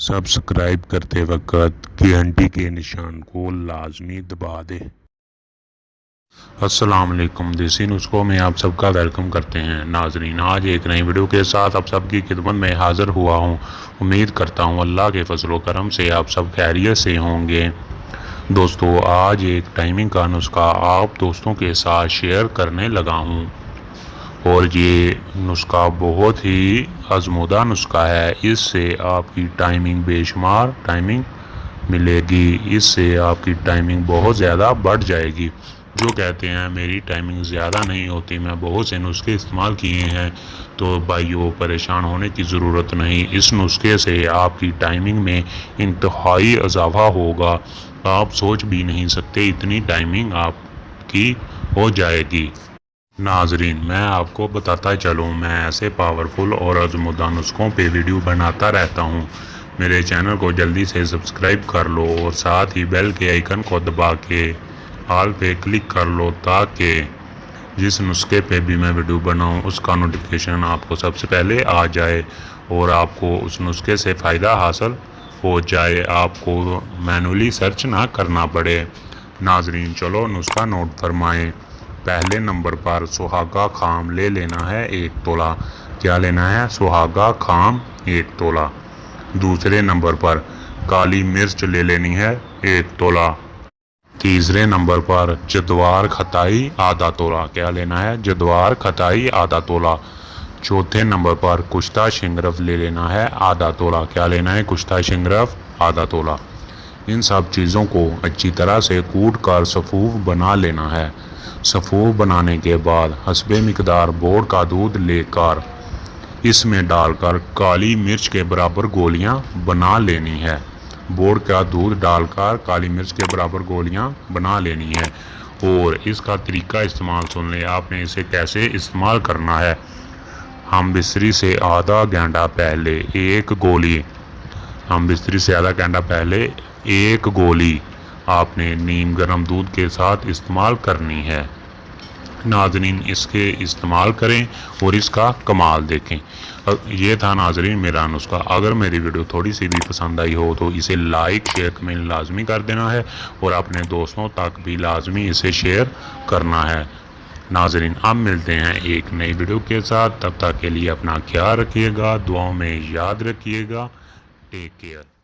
Subscribe کرتے وقت گھنٹی کے نشان کو لازمی دبا دیں۔ السلام علیکم، دیسی نسخوں میں آپ سب کا ویلکم کرتے ہیں۔ ناظرین، آج ایک نئی ویڈیو کے ساتھ آپ سب کی خدمت میں حاضر ہوا ہوں۔ امید کرتا ہوں اللہ کے فضل و کرم سے آپ سب خیریت سے ہوں گے۔ دوستو، آج ایک ٹائمنگ کا نسخہ آپ دوستوں کے ساتھ شیئر کرنے لگا ہوں، اور یہ نسخہ بہت ہی آزمودہ نسخہ ہے۔ اس سے آپ کی ٹائمنگ بے شمار ٹائمنگ ملے گی، اس سے آپ کی ٹائمنگ بہت زیادہ بڑھ جائے گی۔ جو کہتے ہیں میری ٹائمنگ زیادہ نہیں ہوتی، میں بہت سے نسخے استعمال کیے ہیں، تو بھائیو پریشان ہونے کی ضرورت نہیں۔ اس نسخے سے آپ کی ٹائمنگ میں انتہائی اضافہ ہوگا، آپ سوچ بھی نہیں سکتے اتنی ٹائمنگ آپ کی ہو جائے گی۔ ناظرین، میں آپ کو بتاتا چلوں، میں ایسے پاورفل اور آزمودہ نسخوں پہ ویڈیو بناتا رہتا ہوں۔ میرے چینل کو جلدی سے سبسکرائب کر لو اور ساتھ ہی بیل کے آئیکن کو دبا کے آل پہ کلک کر لو، تاکہ جس نسخے پہ بھی میں ویڈیو بناؤں اس کا نوٹیفیکیشن آپ کو سب سے پہلے آ جائے اور آپ کو اس نسخے سے فائدہ حاصل ہو جائے، آپ کو مینولی سرچ نہ کرنا پڑے۔ ناظرین، چلو نسخہ نوٹ فرمائیں۔ پہلے نمبر پر سہاگا خام لے لینا ہے 1 تولہ۔ کیا لینا ہے؟ سہاگا خام 1 تولہ۔ دوسرے نمبر پر کالی مرچ لے لینی ہے 1 تولہ۔ تیسرے نمبر پر جدوار کھتائی آدھا تولہ۔ کیا لینا ہے؟ جدوار کھتائی آدھا تولہ۔ چوتھے نمبر پر کشتہ شنگرف لے لینا ہے آدھا تولہ۔ کیا لینا ہے؟ کشتہ شنگرف آدھا تولہ۔ ان سب چیزوں کو اچھی طرح سے کوٹ کر صفوف بنا لینا ہے۔ صفوف بنانے کے بعد حسب مقدار بوڑ کا دودھ لے کر اس میں ڈال کر کالی مرچ کے برابر گولیاں بنا لینی ہے۔ بوڑ کا دودھ ڈال کر کالی مرچ کے برابر گولیاں بنا لینی ہے، اور اس کا طریقہ استعمال سن لیں، آپ نے اسے کیسے استعمال کرنا ہے۔ ہم بستری سے آدھا گھنٹہ پہلے ایک گولی آپ نے نیم گرم دودھ کے ساتھ استعمال کرنی ہے۔ ناظرین، اس کے استعمال کریں اور اس کا کمال دیکھیں۔ یہ تھا ناظرین میرا نسخہ۔ اگر میری ویڈیو تھوڑی سی بھی پسند آئی ہو تو اسے لائک شیئر کمنٹ لازمی کر دینا ہے، اور اپنے دوستوں تک بھی لازمی اسے شیئر کرنا ہے۔ ناظرین، اب ملتے ہیں ایک نئی ویڈیو کے ساتھ، تب تک کے لیے اپنا خیال رکھیے گا، دعاؤں میں یاد رکھیے گا۔ Take care.